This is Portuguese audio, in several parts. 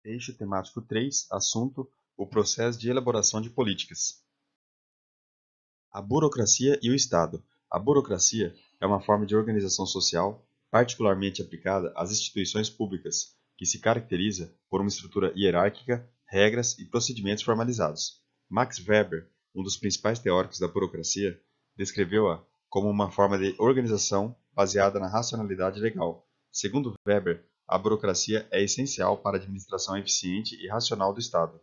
Eixo temático 3, assunto: o processo de elaboração de políticas. A burocracia e o Estado. A burocracia é uma forma de organização social particularmente aplicada às instituições públicas, que se caracteriza por uma estrutura hierárquica, regras e procedimentos formalizados. Max Weber, um dos principais teóricos da burocracia, descreveu-a como uma forma de organização baseada na racionalidade legal. Segundo Weber, a burocracia é essencial para a administração eficiente e racional do Estado.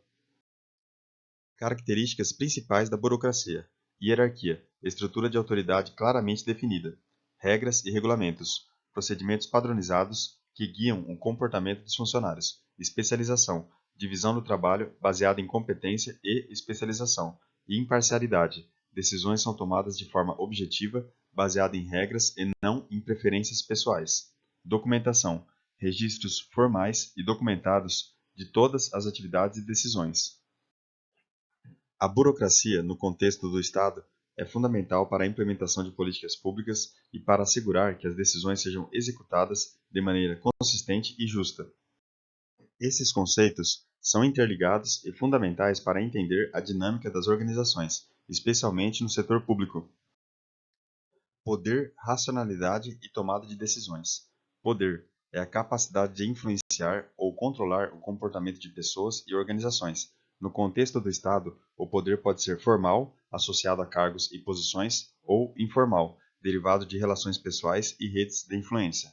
Características principais da burocracia: hierarquia, estrutura de autoridade claramente definida, regras e regulamentos, procedimentos padronizados que guiam o comportamento dos funcionários, especialização, divisão do trabalho baseada em competência e especialização, e imparcialidade. Decisões são tomadas de forma objetiva, baseada em regras e não em preferências pessoais. Documentação, registros formais e documentados de todas as atividades e decisões. A burocracia, no contexto do Estado, é fundamental para a implementação de políticas públicas e para assegurar que as decisões sejam executadas de maneira consistente e justa. Esses conceitos são interligados e fundamentais para entender a dinâmica das organizações, especialmente no setor público. Poder, racionalidade e tomada de decisões. Poder é a capacidade de influenciar ou controlar o comportamento de pessoas e organizações. No contexto do Estado, o poder pode ser formal, associado a cargos e posições, ou informal, derivado de relações pessoais e redes de influência.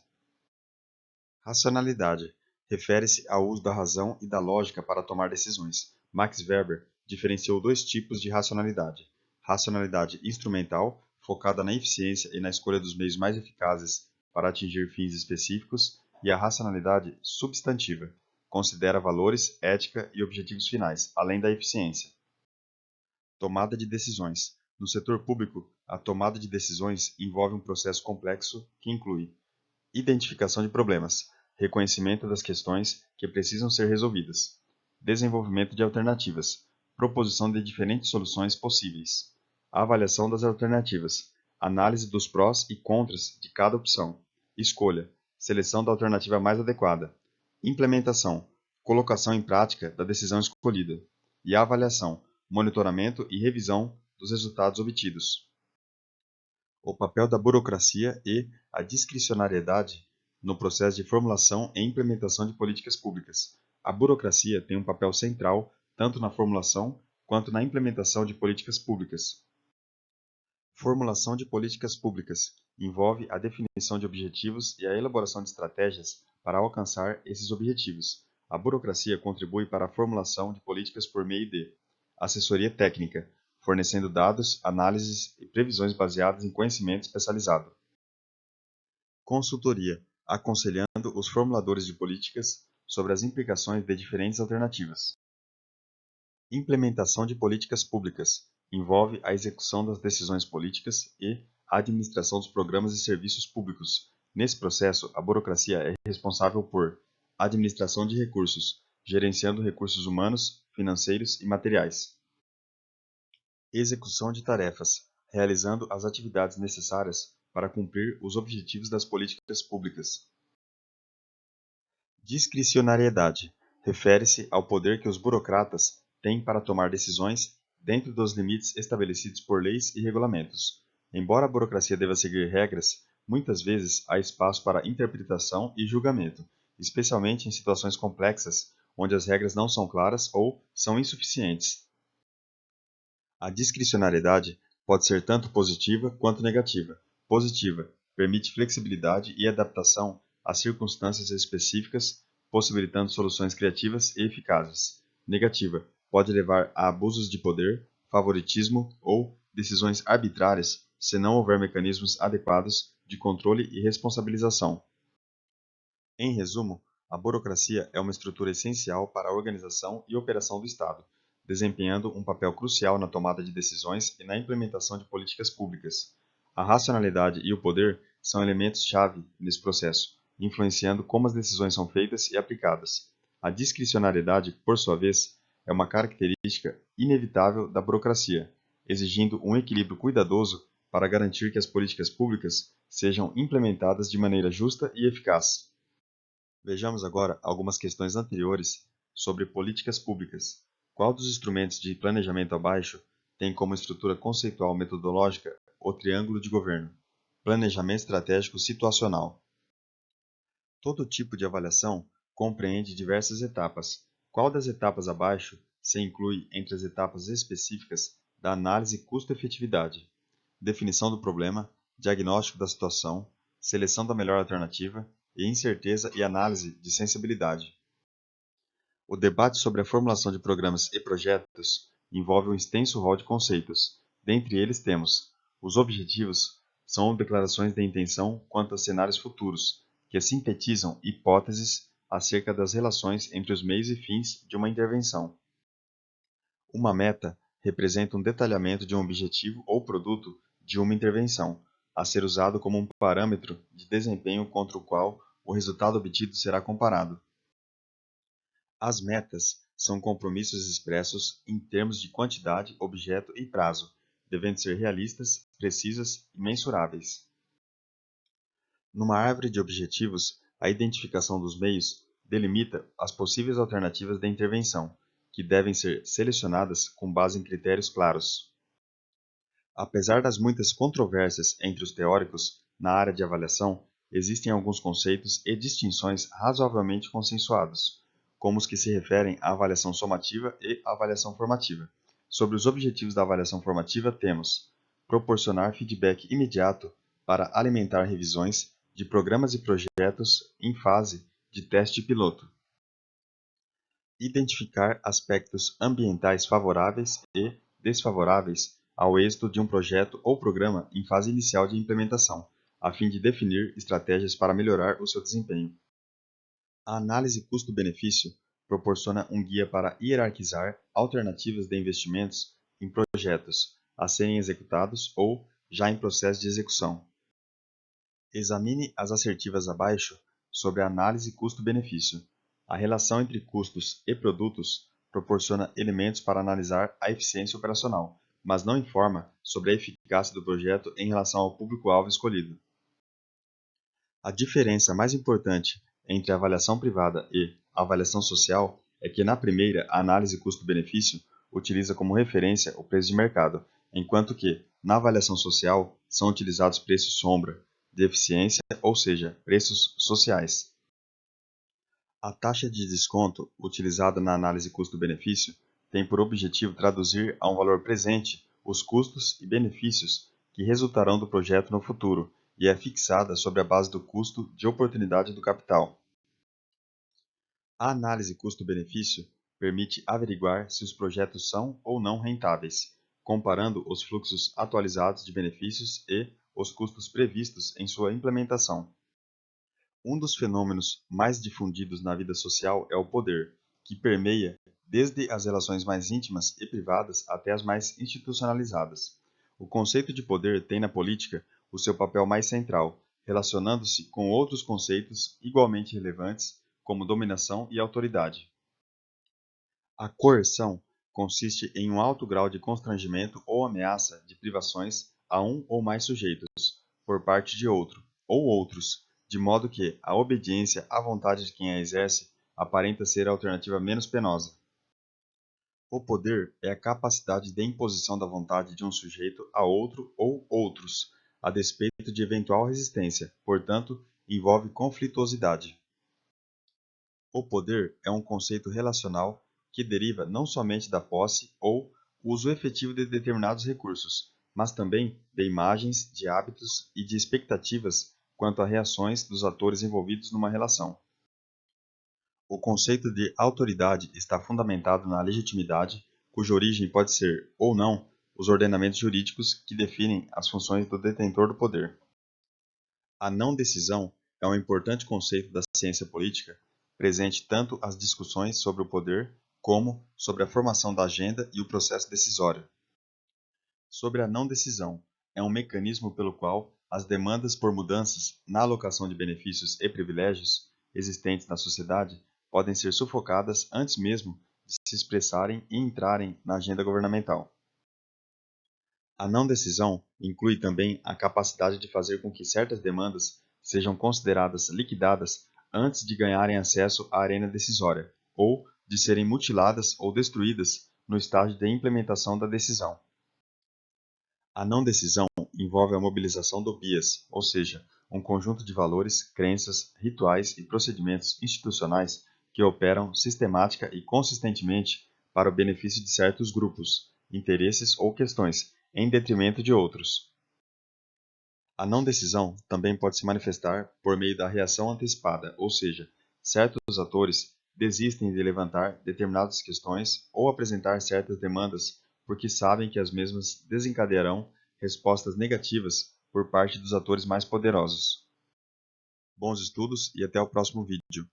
Racionalidade refere-se ao uso da razão e da lógica para tomar decisões. Max Weber diferenciou dois tipos de racionalidade: racionalidade instrumental, focada na eficiência e na escolha dos meios mais eficazes para atingir fins específicos, e a racionalidade substantiva, considera valores, ética e objetivos finais, além da eficiência. Tomada de decisões. No setor público, a tomada de decisões envolve um processo complexo que inclui identificação de problemas, reconhecimento das questões que precisam ser resolvidas, desenvolvimento de alternativas, proposição de diferentes soluções possíveis, avaliação das alternativas, análise dos prós e contras de cada opção, escolha, seleção da alternativa mais adequada, implementação, colocação em prática da decisão escolhida, e avaliação, monitoramento e revisão dos resultados obtidos. O papel da burocracia e a discricionariedade no processo de formulação e implementação de políticas públicas. A burocracia tem um papel central tanto na formulação quanto na implementação de políticas públicas. Formulação de políticas públicas envolve a definição de objetivos e a elaboração de estratégias para alcançar esses objetivos. A burocracia contribui para a formulação de políticas por meio de assessoria técnica, fornecendo dados, análises e previsões baseadas em conhecimento especializado. Consultoria, aconselhando os formuladores de políticas sobre as implicações de diferentes alternativas. Implementação de políticas públicas envolve a execução das decisões políticas e a administração dos programas e serviços públicos. Nesse processo, a burocracia é responsável por administração de recursos, gerenciando recursos humanos, financeiros e materiais. Execução de tarefas, realizando as atividades necessárias para cumprir os objetivos das políticas públicas. Discricionariedade refere-se ao poder que os burocratas têm para tomar decisões dentro dos limites estabelecidos por leis e regulamentos. Embora a burocracia deva seguir regras, muitas vezes há espaço para interpretação e julgamento, especialmente em situações complexas onde as regras não são claras ou são insuficientes. A discricionariedade pode ser tanto positiva quanto negativa. Positiva permite flexibilidade e adaptação às circunstâncias específicas, possibilitando soluções criativas e eficazes. Negativa pode levar a abusos de poder, favoritismo ou decisões arbitrárias se não houver mecanismos adequados de controle e responsabilização. Em resumo, a burocracia é uma estrutura essencial para a organização e operação do Estado, desempenhando um papel crucial na tomada de decisões e na implementação de políticas públicas. A racionalidade e o poder são elementos-chave nesse processo, influenciando como as decisões são feitas e aplicadas. A discricionariedade, por sua vez, é uma característica inevitável da burocracia, exigindo um equilíbrio cuidadoso para garantir que as políticas públicas sejam implementadas de maneira justa e eficaz. Vejamos agora algumas questões anteriores sobre políticas públicas. Qual dos instrumentos de planejamento abaixo tem como estrutura conceitual metodológica o triângulo de governo? Planejamento estratégico situacional. Todo tipo de avaliação compreende diversas etapas. Qual das etapas abaixo se inclui entre as etapas específicas da análise custo-efetividade? Definição do problema, diagnóstico da situação, seleção da melhor alternativa e incerteza e análise de sensibilidade. O debate sobre a formulação de programas e projetos envolve um extenso rol de conceitos. Dentre eles temos: os objetivos são declarações de intenção quanto a cenários futuros, que sintetizam hipóteses acerca das relações entre os meios e fins de uma intervenção. Uma meta representa um detalhamento de um objetivo ou produto de uma intervenção, a ser usado como um parâmetro de desempenho contra o qual o resultado obtido será comparado. As metas são compromissos expressos em termos de quantidade, objeto e prazo, devendo ser realistas, precisas e mensuráveis. Numa árvore de objetivos, a identificação dos meios delimita as possíveis alternativas de intervenção, que devem ser selecionadas com base em critérios claros. Apesar das muitas controvérsias entre os teóricos na área de avaliação, existem alguns conceitos e distinções razoavelmente consensuados, como os que se referem à avaliação somativa e avaliação formativa. Sobre os objetivos da avaliação formativa, temos: proporcionar feedback imediato para alimentar revisões de programas e projetos em fase de teste piloto. Identificar aspectos ambientais favoráveis e desfavoráveis ao êxito de um projeto ou programa em fase inicial de implementação, a fim de definir estratégias para melhorar o seu desempenho. A análise custo-benefício proporciona um guia para hierarquizar alternativas de investimentos em projetos a serem executados ou já em processo de execução. Examine as assertivas abaixo sobre a análise custo-benefício. A relação entre custos e produtos proporciona elementos para analisar a eficiência operacional, mas não informa sobre a eficácia do projeto em relação ao público-alvo escolhido. A diferença mais importante entre a avaliação privada e a avaliação social é que, na primeira, a análise custo-benefício utiliza como referência o preço de mercado, enquanto que, na avaliação social, são utilizados preços sombra, de eficiência, ou seja, preços sociais. A taxa de desconto utilizada na análise custo-benefício tem por objetivo traduzir a um valor presente os custos e benefícios que resultarão do projeto no futuro e é fixada sobre a base do custo de oportunidade do capital. A análise custo-benefício permite averiguar se os projetos são ou não rentáveis, comparando os fluxos atualizados de benefícios e os custos previstos em sua implementação. Um dos fenômenos mais difundidos na vida social é o poder, que permeia desde as relações mais íntimas e privadas até as mais institucionalizadas. O conceito de poder tem na política o seu papel mais central, relacionando-se com outros conceitos igualmente relevantes, como dominação e autoridade. A coerção consiste em um alto grau de constrangimento ou ameaça de privações a um ou mais sujeitos, por parte de outro, ou outros, de modo que a obediência à vontade de quem a exerce aparenta ser a alternativa menos penosa. O poder é a capacidade de imposição da vontade de um sujeito a outro ou outros, a despeito de eventual resistência, portanto, envolve conflituosidade. O poder é um conceito relacional que deriva não somente da posse ou uso efetivo de determinados recursos, mas também de imagens, de hábitos e de expectativas quanto a reações dos atores envolvidos numa relação. O conceito de autoridade está fundamentado na legitimidade, cuja origem pode ser, ou não, os ordenamentos jurídicos que definem as funções do detentor do poder. A não decisão é um importante conceito da ciência política, presente tanto às discussões sobre o poder como sobre a formação da agenda e o processo decisório. Sobre a não decisão, é um mecanismo pelo qual as demandas por mudanças na alocação de benefícios e privilégios existentes na sociedade podem ser sufocadas antes mesmo de se expressarem e entrarem na agenda governamental. A não decisão inclui também a capacidade de fazer com que certas demandas sejam consideradas liquidadas antes de ganharem acesso à arena decisória, ou de serem mutiladas ou destruídas no estágio de implementação da decisão. A não decisão envolve a mobilização do bias, ou seja, um conjunto de valores, crenças, rituais e procedimentos institucionais que operam sistemática e consistentemente para o benefício de certos grupos, interesses ou questões, em detrimento de outros. A não decisão também pode se manifestar por meio da reação antecipada, ou seja, certos atores desistem de levantar determinadas questões ou apresentar certas demandas porque sabem que as mesmas desencadearão respostas negativas por parte dos atores mais poderosos. Bons estudos e até o próximo vídeo.